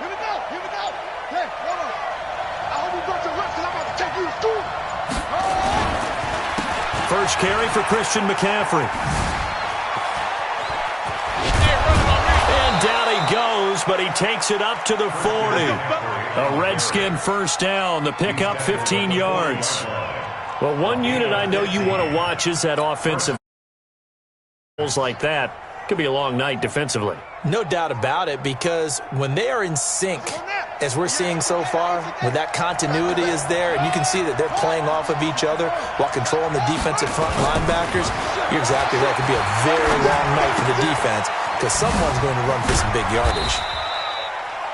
Here we go. Hey, hold on. I hope you got your reps because I'm about to take you to school. First carry for Christian McCaffrey. And down he goes, but he takes it up to the 40. A Redskin first down. The pickup 15 yards. Well, one unit I know you want to watch is that offensive. Like that could be a long night defensively. No doubt about it, because when they are in sync, as we're seeing so far, when that continuity is there and you can see that they're playing off of each other while controlling the defensive front linebackers, you're exactly right. It could be a very long night for the defense because someone's going to run for some big yardage.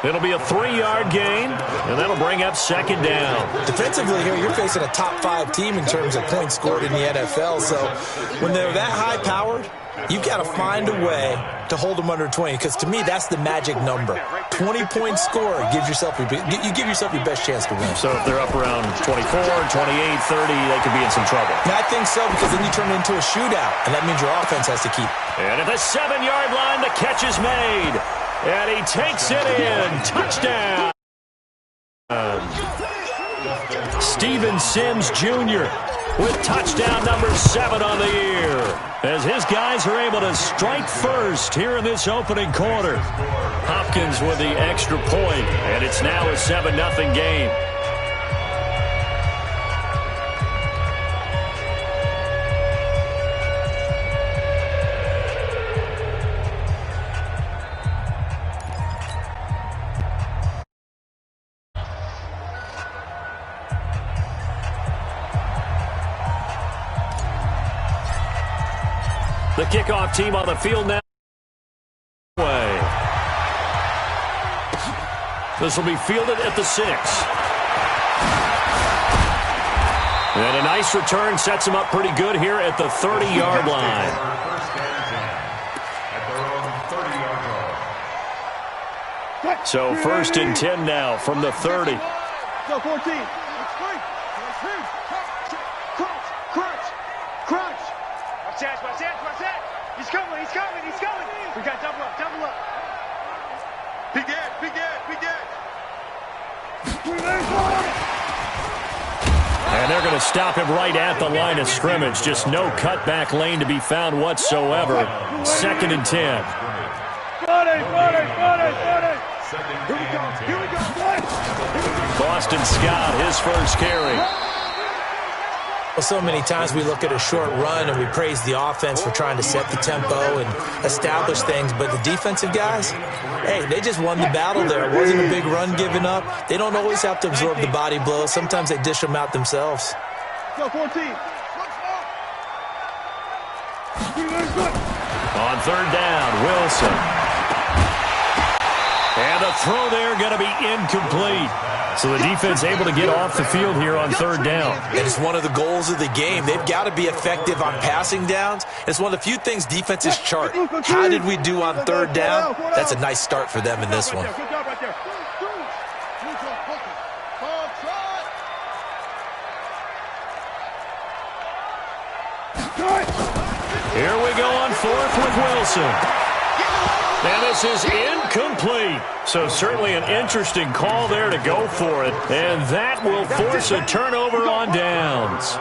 It'll be a 3-yard gain, and that'll bring up second down. Defensively here, you're facing a top-5 team in terms of points scored in the NFL, so when they're that high-powered, you've got to find a way to hold them under 20, because to me, that's the magic number. 20-point score gives yourself you give yourself your best chance to win. So if they're up around 24, 28, 30, they could be in some trouble. And I think so, because then you turn it into a shootout, and that means your offense has to keep. And at the 7-yard line, the catch is made. And he takes it in. Touchdown. Steven Sims Jr. with touchdown number 7 on the year, as his guys are able to strike first here in this opening quarter. Hopkins with the extra point, and it's now a 7-0 game. The kickoff team on the field now. This will be fielded at the 6. And a nice return sets him up pretty good here at the 30-yard line. So 1st and 10 now from the 30. Go 14. Crunch. Watch that. He's coming. We got double up. Big dead. And they're going to stop him right at the line of scrimmage. Just no cutback lane to be found whatsoever. 2nd and 10. Got it. Here we go. Boston Scott, his first carry. Well, so many times we look at a short run and we praise the offense for trying to set the tempo and establish things, but the defensive guys, hey, they just won the battle there. It wasn't a big run given up. They don't always have to absorb the body blows. Sometimes they dish them out themselves. Go 14. On 3rd down, Wilson. And the throw there going to be incomplete. So the defense able to get off the field here on 3rd down. And it's one of the goals of the game. They've got to be effective on passing downs. It's one of the few things defenses chart. How did we do on 3rd down? That's a nice start for them in this one. Good job right there. Here we go on 4th with Wilson. And this is incomplete. So certainly an interesting call there to go for it. And that will force a turnover on downs.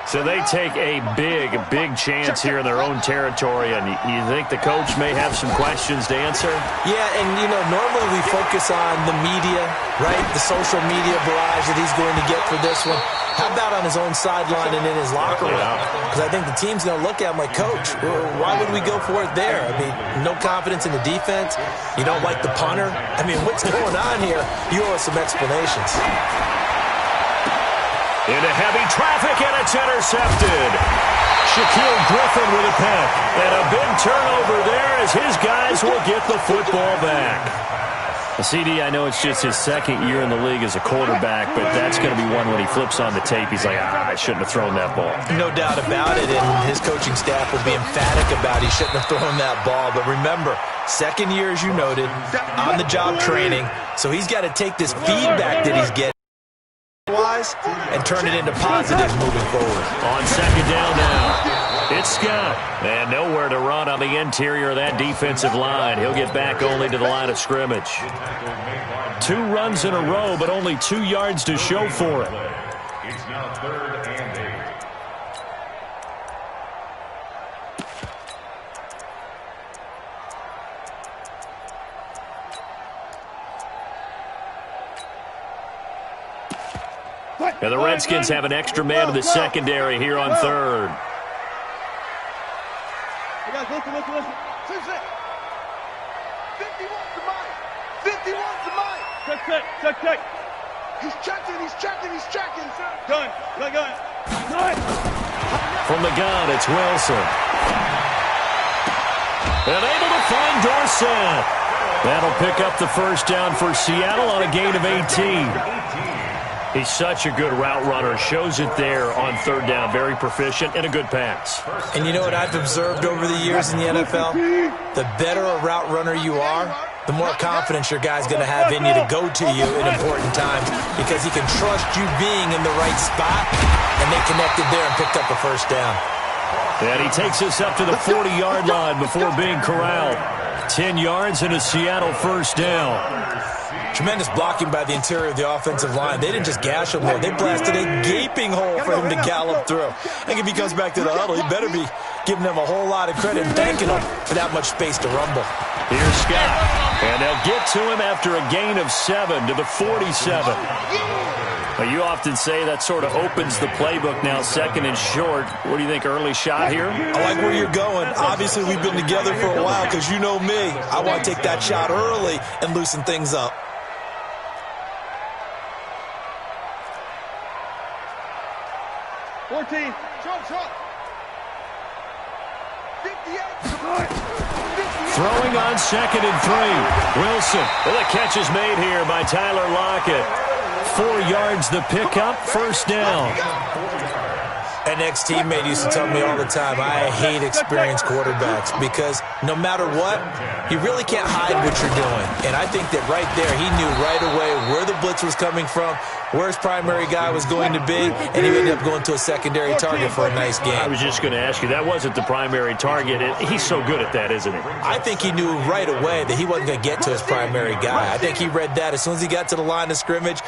So they take a big chance here in their own territory. And you think the coach may have some questions to answer? Yeah, and, normally we focus on the media, right? The social media barrage that he's going to get for this one. How about on his own sideline and in his locker room? Because I think the team's going to look at him like, Coach, why would we go for it there? I mean, no confidence in the defense. You don't like the punter. I mean, what's going on here? You owe us some explanations. Into heavy traffic, and it's intercepted. Shaquille Griffin with a pick. And a big turnover there as his guys will get the football back. CD, I know it's just his 2nd year in the league as a quarterback, but that's going to be one when he flips on the tape. He's like, I shouldn't have thrown that ball. No doubt about it, and his coaching staff will be emphatic about he shouldn't have thrown that ball. But remember, 2nd year, as you noted, on-the-job training, so he's got to take this feedback that he's getting defense-wise and turn it into positives moving forward. On second down now, it's Scott. And nowhere to run on the interior of that defensive line. He'll get back only to the line of scrimmage. 2 runs in a row, but only 2 yards to show for it. It's now 3rd and 8. And the Redskins have an extra man in the secondary here on 3rd. Listen. 51's the mic. 51's the mic. Check. He's checking. Gun. From the gun, it's Wilson. And able to find Dorsett. That'll pick up the first down for Seattle on a gain of 18. He's such a good route runner. Shows it there on 3rd down. Very proficient and a good pass. And you know what I've observed over the years in the NFL? The better a route runner you are, the more confidence your guy's going to have in you to go to you in important times because he can trust you being in the right spot, and they connected there and picked up a first down. And he takes us up to the 40-yard line before being corralled. 10 yards and a Seattle first down. Tremendous blocking by the interior of the offensive line. They didn't just gash him there. They blasted a gaping hole for him to gallop through. I think if he comes back to the huddle, he better be giving them a whole lot of credit and thanking them for that much space to rumble. Here's Scott. And they'll get to him after a gain of 7 to the 47. Well, you often say that sort of opens the playbook now, 2nd and short. What do you think, early shot here? I like where you're going. Obviously, we've been together for a while because you know me. I want to take that shot early and loosen things up. 14. Short. 58. Throwing on 2nd and 3. Wilson. Well, the catch is made here by Tyler Lockett. 4 yards the pickup, first down. An ex-teammate used to tell me all the time, I hate experienced quarterbacks because no matter what, you really can't hide what you're doing. And I think that right there, he knew right away where the blitz was coming from, where his primary guy was going to be, and he ended up going to a secondary target for a nice game. I was just going to ask you, that wasn't the primary target. He's so good at that, isn't he? I think he knew right away that he wasn't going to get to his primary guy. I think he read that as soon as he got to the line of scrimmage,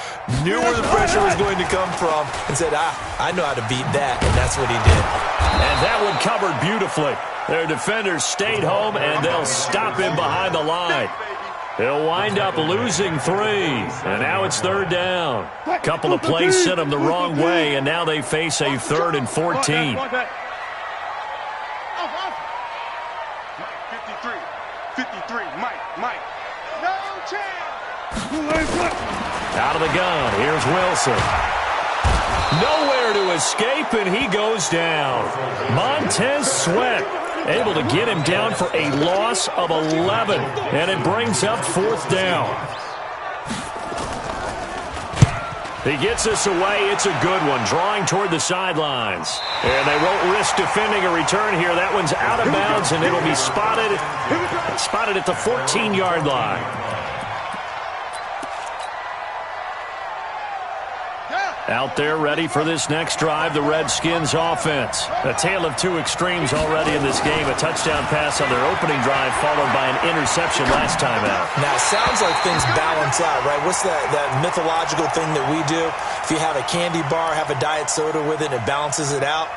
knew where the pressure was going to come from, and said, I know how to beat that. And that's what he did. And that one covered beautifully. Their defenders stayed home, and they'll stop him behind the line. He'll wind up losing 3. And now it's 3rd down. A couple of plays sent him the wrong way, and now they face a 3rd and 14. 53. Mike. No chance. Out of the gun. Here's Wilson. Nowhere to escape, and he goes down. Montez Sweat able to get him down for a loss of 11, and it brings up 4th down. He gets us away. It's a good one, drawing toward the sidelines. And they won't risk defending a return here. That one's out of bounds, and it'll be spotted at the 14-yard line. Out there ready for this next drive, the Redskins offense. A tale of 2 extremes already in this game. A touchdown pass on their opening drive followed by an interception last time out. Now, it sounds like things balance out, right? What's that mythological thing that we do? If you have a candy bar, have a diet soda with it, it balances it out.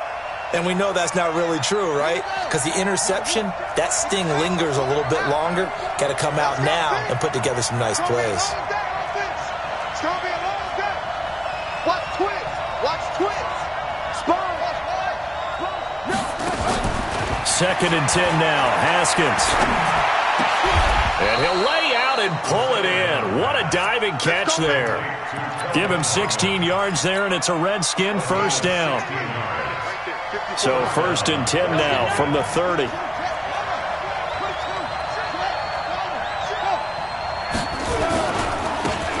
And we know that's not really true, right? Because the interception, that sting lingers a little bit longer. Got to come out now and put together some nice plays. It's going to be a long day. Watch twins. Spawn. 2nd and 10 now. Haskins. And he'll lay out and pull it in. What a diving catch there. Give him 16 yards there, and it's a Redskin first down. So 1st and 10 now from the 30.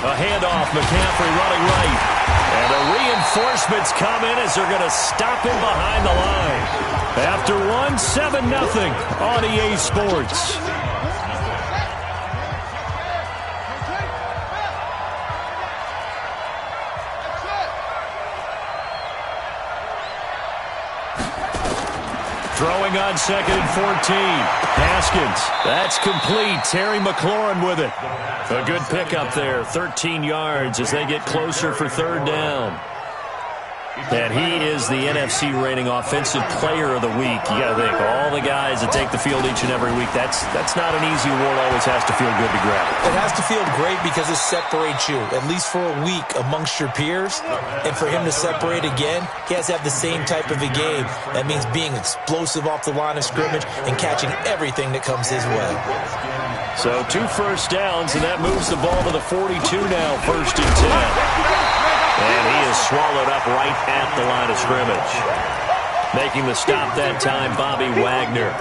A handoff, McCaffrey running right. And the reinforcements come in as they're going to stop him behind the line. After 7-0 on EA Sports. Throwing on 2nd and 14. Haskins. That's complete. Terry McLaurin with it. A good pickup there. 13 yards as they get closer for 3rd down. And he is the NFC rating offensive player of the week. You got to think, all the guys that take the field each and every week, that's not an easy award. Always has to feel good to grab it. It has to feel great because it separates you, at least for a week, amongst your peers. And for him to separate again, he has to have the same type of a game. That means being explosive off the line of scrimmage and catching everything that comes his way. So 2 first downs, and that moves the ball to the 42 now, 1st and 10. And he is swallowed up right at the line of scrimmage. Making the stop that time, Bobby Wagner.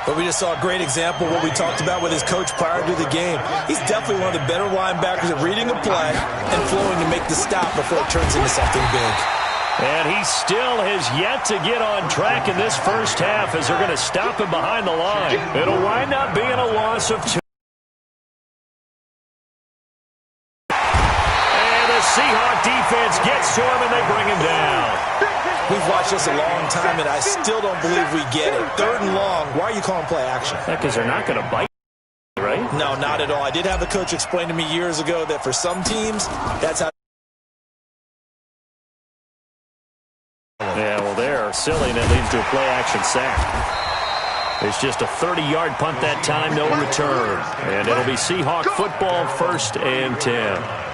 But we just saw a great example of what we talked about with his coach prior to the game. He's definitely one of the better linebackers at reading a play and flowing to make the stop before it turns into something big. And he still has yet to get on track in this first half as they're going to stop him behind the line. It'll wind up being a loss of 2. Seahawk defense gets to him, and they bring him down. We've watched this a long time, and I still don't believe we get it. 3rd and long. Why are you calling play action? Because they're not going to bite, right? No, not at all. I did have a coach explain to me years ago that for some teams, that's how. Yeah, well, they're silly, and it leads to a play action sack. It's just a 30-yard punt that time, no return. And it'll be Seahawk football, 1st and 10.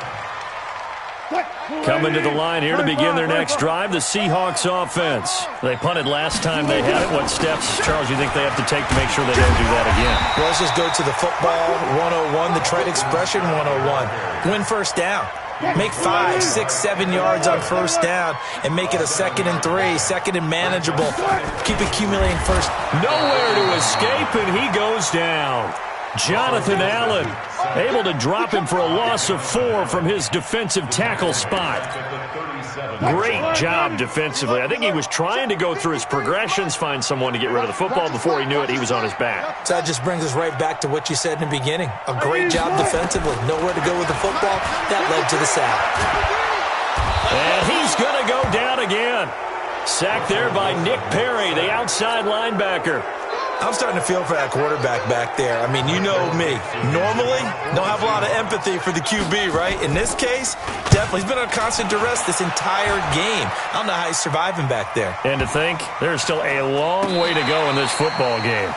Coming to the line here to begin their next drive, the Seahawks offense. They punted last time they had it. What steps, Charles, you think they have to take to make sure they don't do that again? Well, let's just go to the football 101, the trade expression 101. Win 1st down. Make 5, 6, 7 yards on 1st down and make it a 2nd and 3, 2nd and manageable. Keep accumulating first. Nowhere to escape, and he goes down. Jonathan Allen able to drop him for a loss of 4 from his defensive tackle spot. Great job defensively. I think he was trying to go through his progressions, find someone to get rid of the football. Before he knew it, he was on his back. So that just brings us right back to what you said in the beginning. A great job defensively. Nowhere to go with the football. That led to the sack. And he's going to go down again. Sacked there by Nick Perry, the outside linebacker. I'm starting to feel for that quarterback back there. I mean, you know me. Normally, don't have a lot of empathy for the QB, right? In this case, definitely. He's been on constant duress this entire game. I don't know how he's surviving back there. And to think, there's still a long way to go in this football game.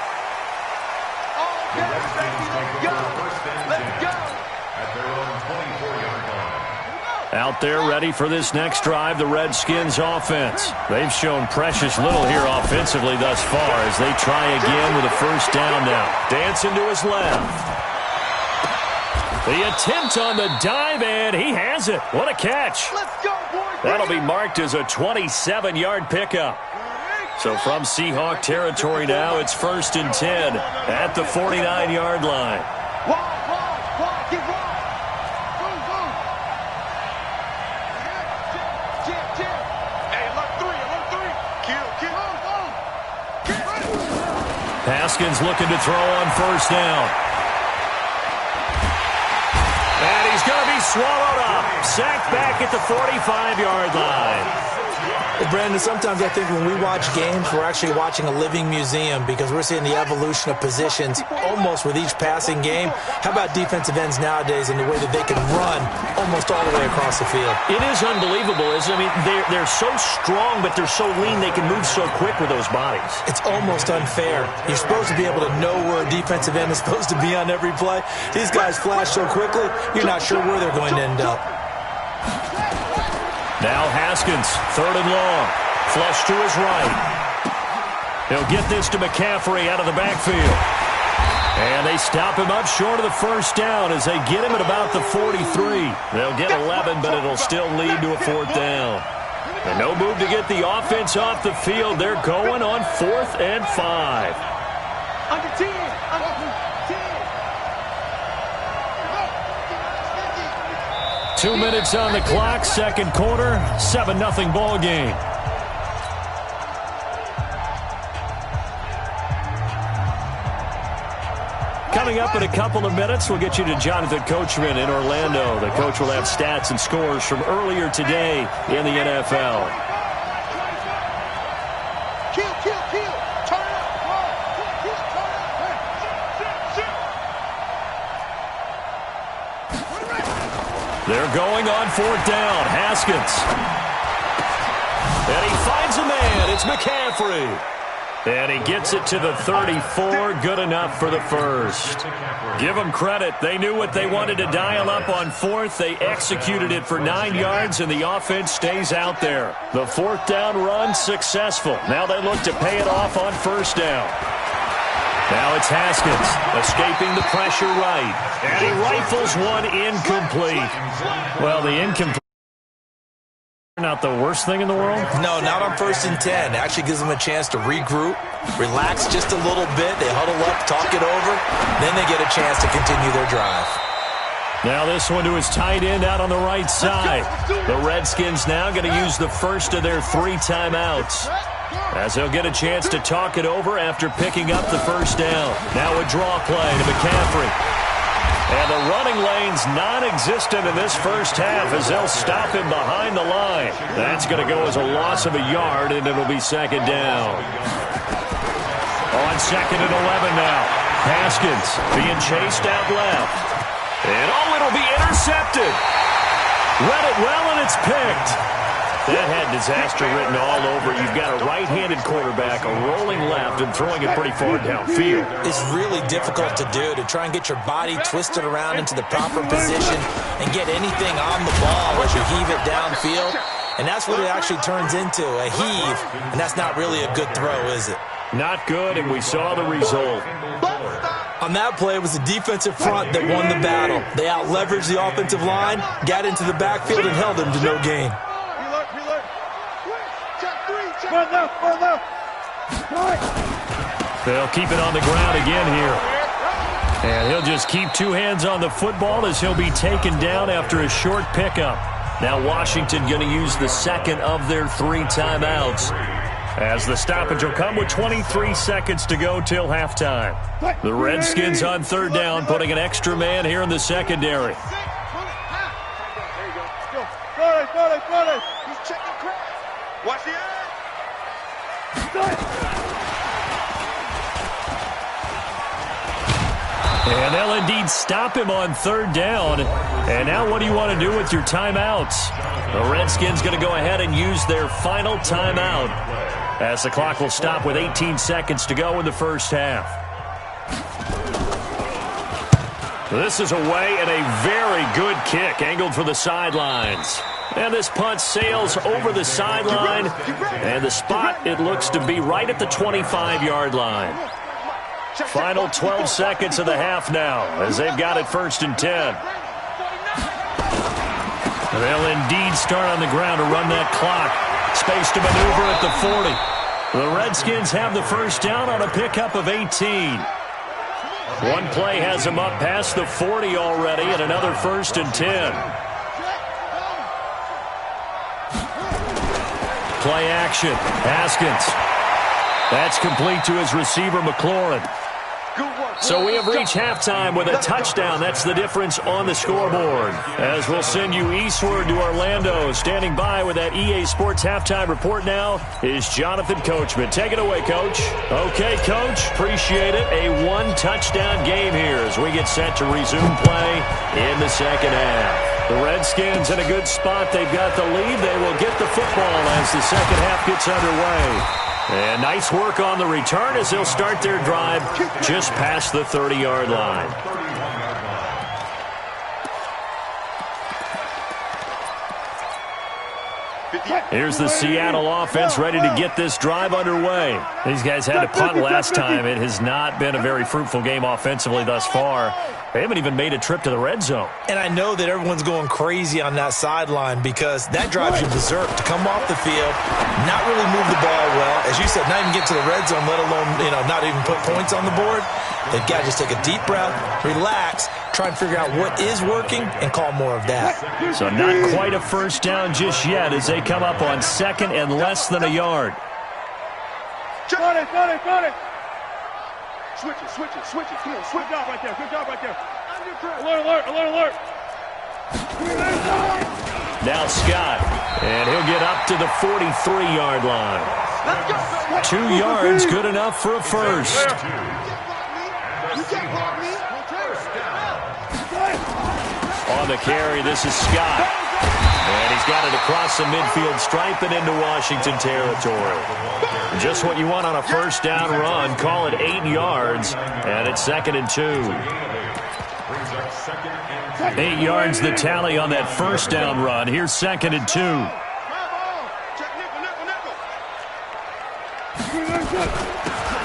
Out there ready for this next drive, the Redskins offense. They've shown precious little here offensively thus far as they try again with a 1st down now. Dancing to his left. The attempt on the dive, and he has it. What a catch. That'll be marked as a 27-yard pickup. So from Seahawk territory now, it's 1st and 10 at the 49-yard line. Haskins looking to throw on 1st down. And he's going to be swallowed up. Sacked back at the 45-yard line. Well, Brandon, sometimes I think when we watch games, we're actually watching a living museum because we're seeing the evolution of positions almost with each passing game. How about defensive ends nowadays and the way that they can run almost all the way across the field? It is unbelievable, isn't it? I mean, they're so strong, but they're so lean they can move so quick with those bodies. It's almost unfair. You're supposed to be able to know where a defensive end is supposed to be on every play. These guys flash so quickly, you're not sure where they're going to end up. Now Haskins, 3rd and long. Flush to his right. He'll get this to McCaffrey out of the backfield. And they stop him up short of the 1st down as they get him at about the 43. They'll get 11, but it'll still lead to a 4th down. And no move to get the offense off the field. They're going on 4th and 5. Under 10. Under 10. 2 minutes on the clock, 2nd quarter, 7-0 ball game. Coming up in a couple of minutes, we'll get you to Jonathan Coachman in Orlando. The coach will have stats and scores from earlier today in the NFL. They're going on 4th down. Haskins. And he finds a man. It's McCaffrey. And he gets it to the 34. Good enough for the first. Give them credit. They knew what they wanted to dial up on 4th. They executed it for 9 yards, and the offense stays out there. The 4th down run successful. Now they look to pay it off on 1st down. Now it's Haskins escaping the pressure right. And he rifles one incomplete. Well, the incomplete. Not the worst thing in the world? No, not on 1st and 10. Actually gives them a chance to regroup, relax just a little bit. They huddle up, talk it over. Then they get a chance to continue their drive. Now this one to his tight end out on the right side. The Redskins now going to use the first of their 3 timeouts, as they'll get a chance to talk it over after picking up the 1st down. Now a draw play to McCaffrey. And the running lane's non-existent in this first half as they'll stop him behind the line. That's going to go as a loss of a yard, and it'll be 2nd down. On 2nd and 11 now. Haskins being chased out left. And, it'll be intercepted. Read it well, and it's picked. That had disaster written all over. You've got a right-handed quarterback, a rolling left, and throwing it pretty far downfield. It's really difficult to do, to try and get your body twisted around into the proper position and get anything on the ball as you heave it downfield. And that's what it actually turns into, a heave. And that's not really a good throw, is it? Not good, and we saw the result. On that play, it was the defensive front that won the battle. They out-leveraged the offensive line, got into the backfield, and held them to no gain. They'll keep it on the ground again here. And he'll just keep 2 hands on the football as he'll be taken down after a short pickup. Now Washington going to use the 2nd of their 3 timeouts, as the stoppage will come with 23 seconds to go till halftime. The Redskins on 3rd down, putting an extra man here in the secondary. Watch the end. And they'll indeed stop him on 3rd down. And now what do you want to do with your timeouts? The Redskins going to go ahead and use their final timeout, as the clock will stop with 18 seconds to go in the first half. This is away, and a very good kick angled for the sidelines. And this punt sails over the sideline, and the spot, it looks to be right at the 25-yard line. Final 12 seconds of the half now, as they've got it 1st and 10. They'll indeed start on the ground to run that clock. Space to maneuver at the 40. The Redskins have the 1st down on a pickup of 18. One play has them up past the 40 already, and another 1st and 10. Play action. Haskins. That's complete to his receiver, McLaurin. So we have reached halftime with a touchdown. That's the difference on the scoreboard. As we'll send you eastward to Orlando. Standing by with that EA Sports halftime report now is Jonathan Coachman. Take it away, Coach. Okay, Coach. Appreciate it. A 1-touchdown game here as we get set to resume play in the second half. The Redskins in a good spot. They've got the lead. They will get the football as the second half gets underway. And nice work on the return as they'll start their drive just past the 30-yard line. Here's the Seattle offense ready to get this drive underway. These guys had to punt last time. It has not been a very fruitful game offensively thus far. They haven't even made a trip to the red zone. And I know that everyone's going crazy on that sideline because that drives you berserk to come off the field, not really move the ball well. As you said, not even get to the red zone, let alone, not even put points on the board. They've got to just take a deep breath, relax, try and figure out what is working and call more of that. So not quite a first down just yet as they come up on 2nd and less than a yard. Got it. Switch it. Come on, switch. Good job right there. Alert. Now Scott, and he'll get up to the 43-yard line. 2 yards, good enough for a first. On the carry. This is Scott. And he's got it across the midfield stripe and into Washington territory. Just what you want on a first down run. Call it 8 yards, and it's 2nd and 2. 8 yards the tally on that first down run. Here's 2nd and 2.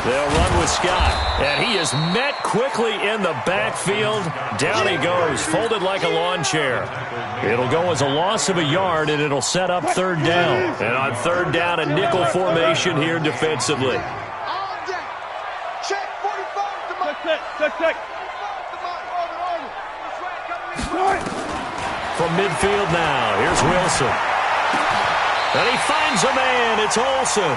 They'll run with Scott, and he is met quickly in the backfield. Down he goes, folded like a lawn chair. It'll go as a loss of a yard, and it'll set up 3rd down. And on 3rd down, a nickel formation here defensively. From midfield now, here's Wilson. And he finds a man. It's Olsen.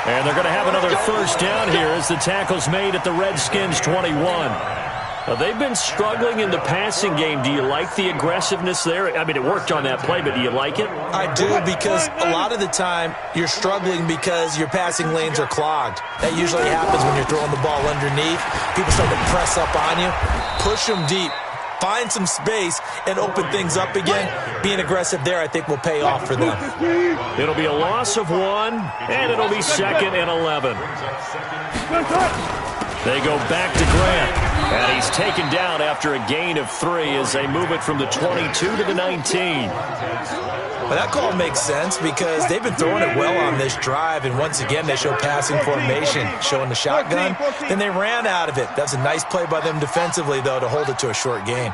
And they're going to have another first down here as the tackle's made at the Redskins' 21. Now, they've been struggling in the passing game. Do you like the aggressiveness there? I mean, it worked on that play, but do you like it? I do, because a lot of the time you're struggling because your passing lanes are clogged. That usually happens when you're throwing the ball underneath. People start to press up on you. Push them deep. Find some space and open things up again. Being aggressive there, I think, will pay off for them. It'll be a loss of 1, and it'll be 2nd and 11. They go back to Grant. And he's taken down after a gain of 3 as they move it from the 22 to the 19. Well, that call makes sense because they've been throwing it well on this drive, and once again they show passing formation, showing the shotgun. Then they ran out of it. That's a nice play by them defensively, though, to hold it to a short gain.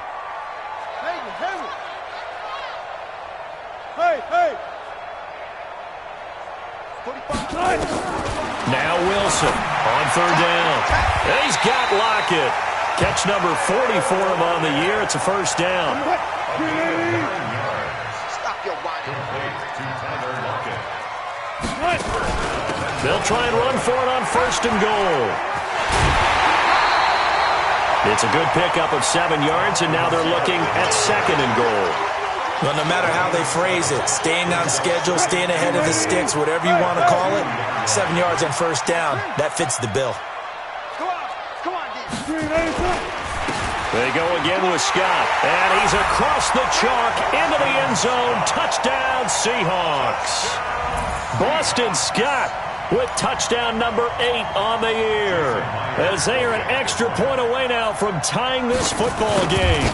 Now Wilson on 3rd down. And he's got Lockett. Catch number 40 for him on the year. It's a first down. They'll try and run for it on 1st and goal. It's a good pickup of 7 yards, and now they're looking at 2nd and goal. Well, no matter how they phrase it, staying on schedule, staying ahead of the sticks, whatever you want to call it, 7 yards on 1st down, that fits the bill. They go again with Scott, and he's across the chalk into the end zone. Touchdown, Seahawks. Boston Scott with touchdown number 8 on the year, as they are an extra point away now from tying this football game.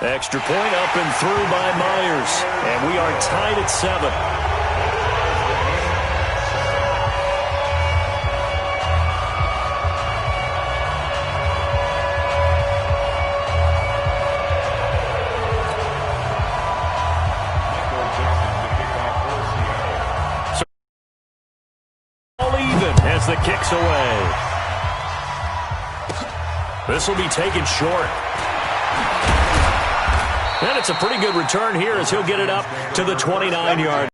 Extra point up and through by Myers, and we are tied at 7. As the kick's away. This will be taken short. And it's a pretty good return here as he'll get it up to the 29-yard.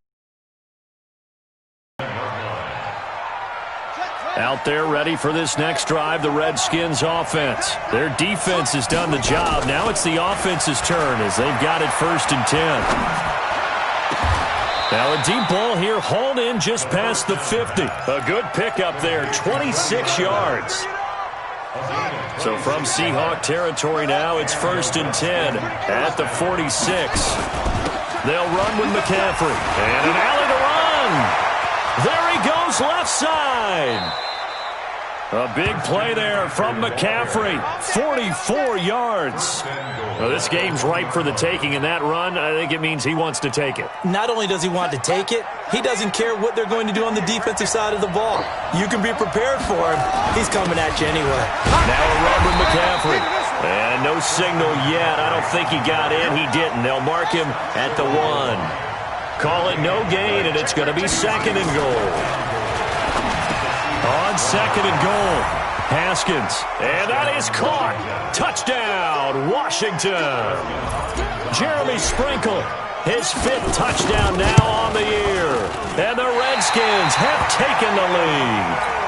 Out there ready for this next drive, the Redskins offense. Their defense has done the job. Now it's the offense's turn as they've got it 1st and 10. Now a deep ball here, hauled in just past the 50. A good pickup there, 26 yards. So from Seahawk territory now, it's 1st and 10 at the 46. They'll run with McCaffrey. And an alley to run. There he goes, left side. A big play there from McCaffrey, 44 yards. Well, this game's ripe for the taking, and that run, I think it means he wants to take it. Not only does he want to take it, he doesn't care what they're going to do on the defensive side of the ball. You can be prepared for him. He's coming at you anyway. Now a run with McCaffrey. And no signal yet. I don't think he got in. He didn't. They'll mark him at the 1. Call it no gain, and it's going to be 2nd and goal. On 2nd and goal, Haskins, and that is caught. Touchdown, Washington. Jeremy Sprinkle, his 5th touchdown now on the year. And the Redskins have taken the lead.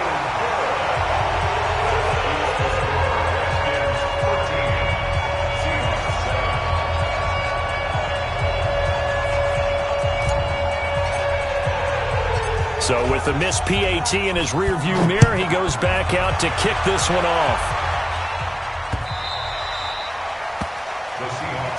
So with the missed PAT in his rearview mirror, he goes back out to kick this one off. The Seahawks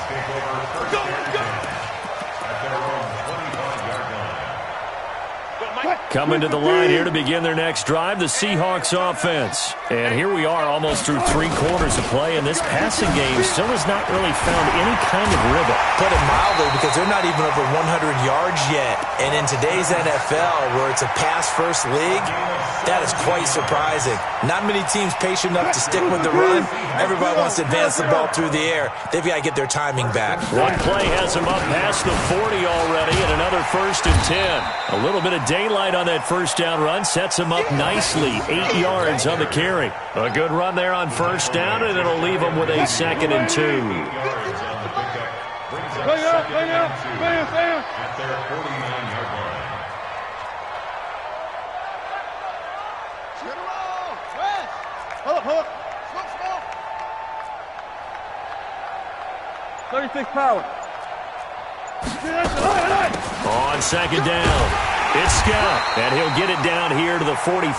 Coming to the line here to begin their next drive, the Seahawks offense. And here we are almost through 3 quarters of play, and this passing game still has not really found any kind of rhythm. Put it mildly, because they're not even over 100 yards yet. And in today's NFL, where it's a pass-first league, that is quite surprising. Not many teams patient enough to stick with the run. Everybody wants to advance the ball through the air. They've got to get their timing back. One play has them up past the 40 already, and another 1st and 10. A little bit of daylight on that first down run sets them up nicely. 8 yards on the carry. A good run there on 1st down, and it'll leave them with a 2nd and 2. At their 49-yard line. Hold up. 36 power. On 2nd down, it's Scott, and he'll get it down here to the 43.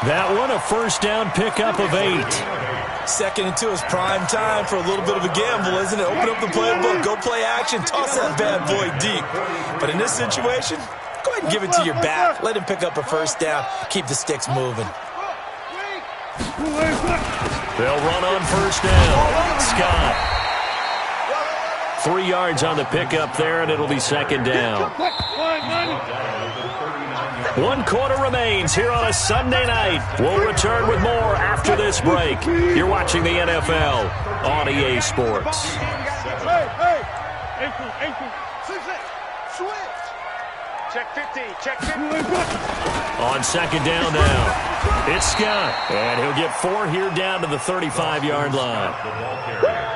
That one a 1st down pickup of 8. 2nd and 2 is prime time for a little bit of a gamble, isn't it? Open up the playbook, go play action, toss that bad boy deep. But in this situation, go ahead and give it to your back. Let him pick up a 1st down, keep the sticks moving. They'll run on 1st down. Scott. 3 yards on the pickup there, and it'll be 2nd down. 1 quarter remains here on a Sunday night. We'll return with more after this break. You're watching the NFL on EA Sports. Check 50. Check 50. On 2nd down now, it's Scott, and he'll get 4 here down to the 35-yard line.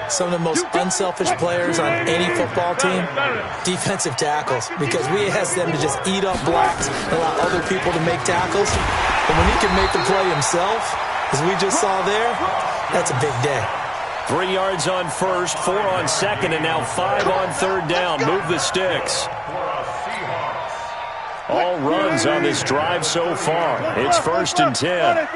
Some of the most unselfish players on any football team, defensive tackles, because we ask them to just eat up blocks and allow other people to make tackles. But when he can make the play himself, as we just saw there, that's a big day. 3 yards on 1st, 4 on 2nd, and now 5 on 3rd down. Move the sticks. All runs on this drive so far. It's 1st and 10.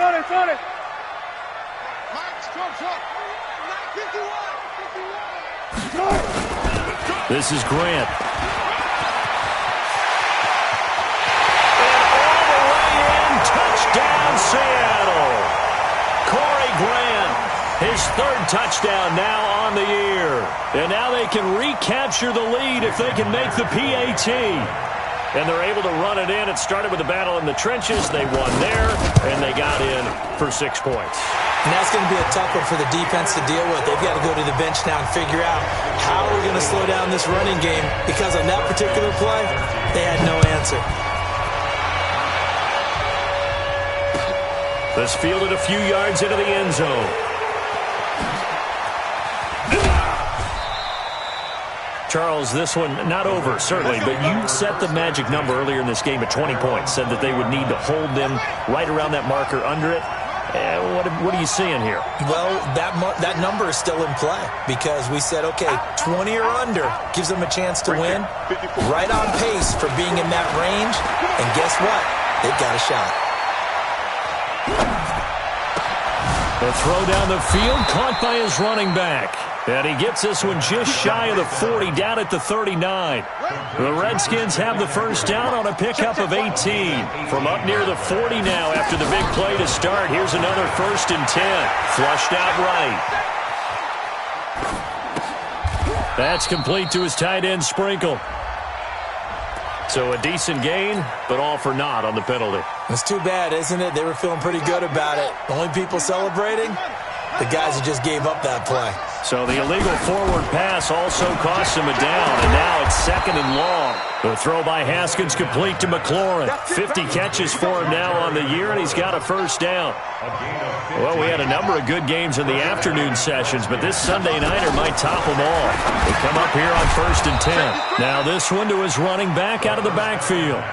This is Grant. And all the way in, touchdown Seattle. Corey Grant, his 3rd touchdown now on the year. And now they can recapture the lead if they can make the PAT. And they're able to run it in. It started with a battle in the trenches. They won there, and they got in for 6 points. And that's going to be a tough one for the defense to deal with. They've got to go to the bench now and figure out how we're going to slow down this running game, because on that particular play, they had no answer. This fielded a few yards into the end zone. Charles, this one not over, certainly, but you set the magic number earlier in this game at 20 points, said that they would need to hold them right around that marker under it. What are you seeing here? Well, that number is still in play, because we said, okay, 20 or under gives them a chance to win. Right on pace for being in that range, and guess what? They've got a shot. The throw down the field, caught by his running back. And he gets this one just shy of the 40, down at the 39. The Redskins have the 1st down on a pickup of 18. From up near the 40 now after the big play to start. Here's another 1st and 10. Flushed out right. That's complete to his tight end, Sprinkle. So a decent gain, but all for naught on the penalty. It's too bad, isn't it? They were feeling pretty good about it. The only people celebrating, the guys who just gave up that play. So the illegal forward pass also costs him a down, and now it's 2nd and long. The throw by Haskins complete to McLaurin. 50 catches for him now on the year, and he's got a 1st down. Well, we had a number of good games in the afternoon sessions, but this Sunday nighter might top them all. They come up here on 1st and 10. Now this one to his running back out of the backfield.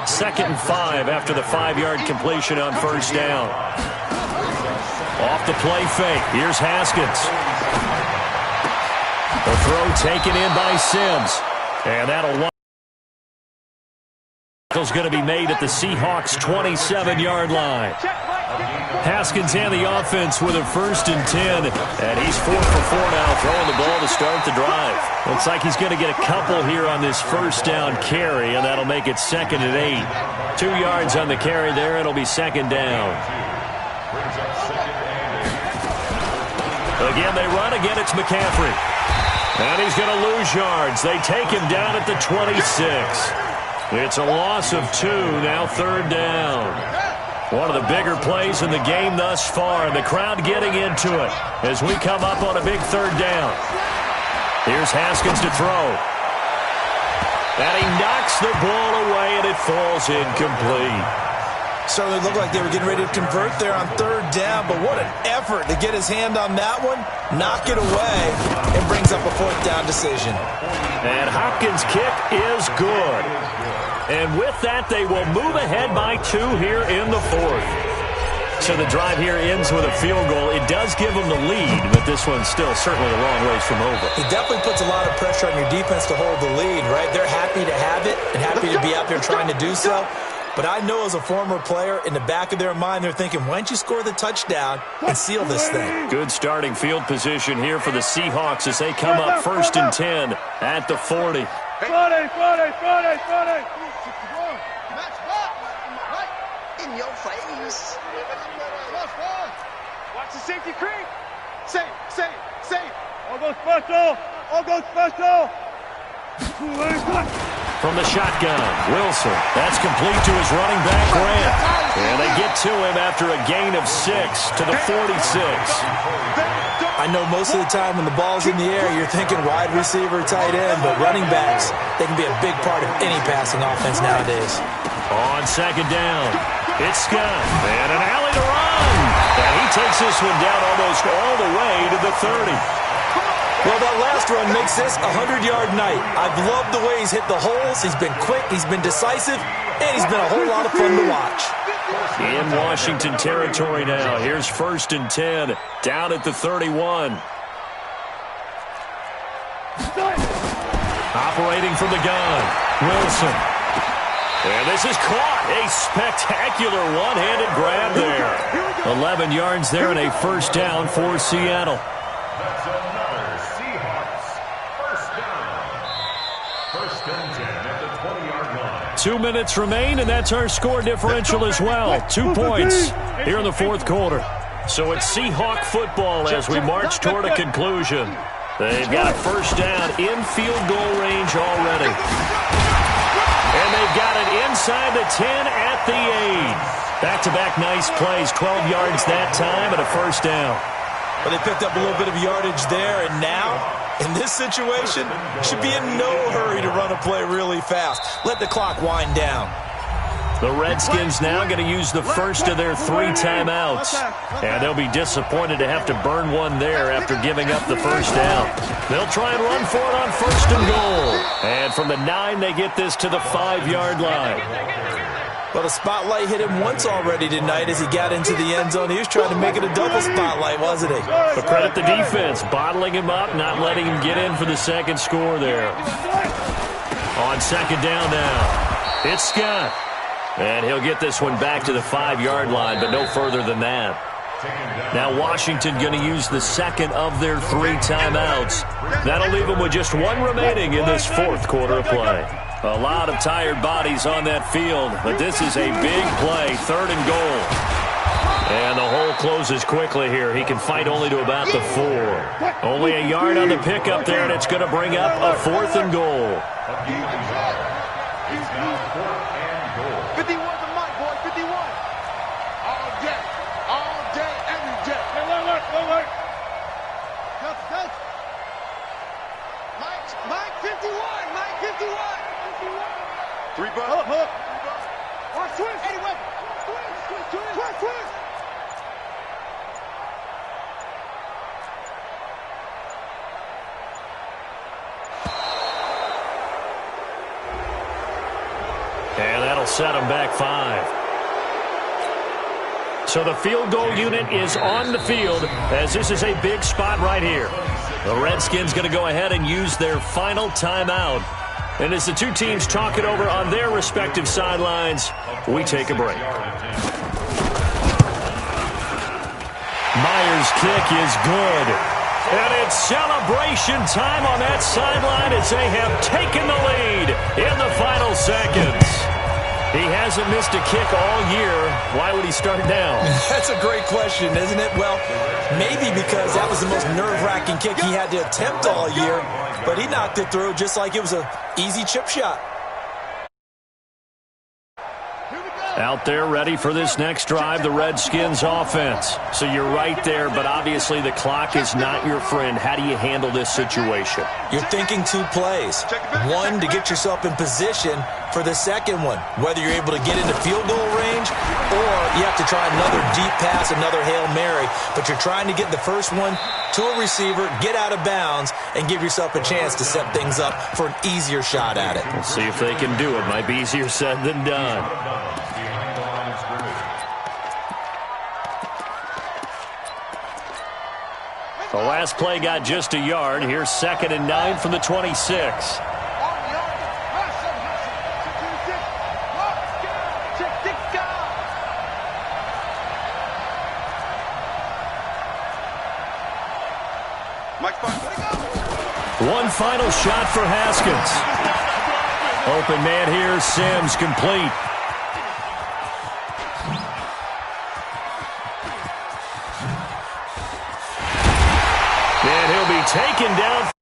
2nd and 5 after the 5-yard completion on 1st down. Off the play fake. Here's Haskins. The throw taken in by Sims. And that'll is going to be made at the Seahawks 27-yard line. Haskins and the offense with a 1st and 10. And he's 4 for 4 now, throwing the ball to start the drive. Looks like he's going to get a couple here on this 1st down carry, and that'll make it 2nd and 8. 2 yards on the carry there. It'll be 2nd down. Again, they run. Again, it's McCaffrey. And he's going to lose yards. They take him down at the 26. It's a loss of 2, now 3rd down. One of the bigger plays in the game thus far, and the crowd getting into it as we come up on a big 3rd down. Here's Haskins to throw. And he knocks the ball away, and it falls incomplete. Certainly looked like they were getting ready to convert there on 3rd down, but what an effort to get his hand on that one, knock it away, and brings up a 4th down decision. And Hopkins' kick is good. And with that, they will move ahead by 2 here in the 4th. So the drive here ends with a field goal. It does give them the lead, but this one's still certainly a long ways from over. It definitely puts a lot of pressure on your defense to hold the lead, right? They're happy to have it and happy to be out there trying to do so. But I know as a former player, in the back of their mind, they're thinking, why don't you score the touchdown and seal this thing? Good starting field position here for the Seahawks as they come up 1st and 10 at the 40. 40. In your face. Watch the safety creep. Safe. All go special. From the shotgun, Wilson. That's complete to his running back, Grant. And they get to him after a gain of 6 to the 46. I know most of the time when the ball's in the air, you're thinking wide receiver, tight end, but running backs, they can be a big part of any passing offense nowadays. On 2nd down, it's Scott. And an alley to run. And he takes this one down almost all the way to the 30. Well, that last run makes this a 100-yard night. I've loved the way he's hit the holes. He's been quick, he's been decisive, and he's been a whole lot of fun to watch. In Washington territory now. Here's 1st and 10, down at the 31. Operating from the gun, Wilson. And this is caught. A spectacular one-handed grab there. 11 yards there and a 1st down for Seattle. That's another Seahawks 1st down. 1st and 10 at the 20-yard line. 2 minutes remain, and that's our score differential as well. 2 points here in the 4th quarter. So it's Seahawk football as we march toward a conclusion. They've got a 1st down in field goal range already. And they've got it inside the 10 at the 8. Back-to-back nice plays, 12 yards that time and a 1st down. But they picked up a little bit of yardage there, and now, in this situation, should be in no hurry to run a play really fast. Let the clock wind down. The Redskins now going to use the first of their 3 timeouts. And they'll be disappointed to have to burn one there after giving up the 1st down. They'll try and run for it on 1st and goal. And from the 9, they get this to the 5-yard line. Well, the spotlight hit him once already tonight as he got into the end zone. He was trying to make it a double spotlight, wasn't he? But credit the defense, bottling him up, not letting him get in for the 2nd score there. On 2nd down now, it's Scott. And he'll get this one back to the 5-yard line, but no further than that. Now Washington going to use the 2nd of their 3 timeouts. That'll leave them with just 1 remaining in this 4th quarter of play. A lot of tired bodies on that field, but this is a big play, 3rd and goal. And the hole closes quickly here. He can fight only to about the 4. Only a yard on the pickup there, and it's going to bring up a 4th and goal. 51 the mic, boy, 51. All day, every day. Hey, look. Coach. Mike 51, Mike 51. 3 bucks. Hold up. Watch twist. Anyway. Twist. And that'll set him back 5. So the field goal unit is on the field as this is a big spot right here. The Redskins going to go ahead and use their final timeout. And as the 2 teams talk it over on their respective sidelines, we take a break. Myers' kick is good. And it's celebration time on that sideline as they have taken the lead in the final seconds. He hasn't missed a kick all year. Why would he start now? That's a great question, isn't it? Well, maybe because that was the most nerve-wracking kick he had to attempt all year, but he knocked it through just like it was an easy chip shot. Out there ready for this next drive, the Redskins offense. So you're right there, but obviously the clock is not your friend. How do you handle this situation? You're thinking two plays. One, to get yourself in position for the second one, whether you're able to get into field goal range or you have to try another deep pass, another Hail Mary. But you're trying to get the first one to a receiver, get out of bounds, and give yourself a chance to set things up for an easier shot at it. We'll see if they can do it. Might be easier said than done. The last play got just a yard. Here's 2nd and 9 from the 26. One final shot for Haskins. Open man here, Sims complete. And he'll be taken down.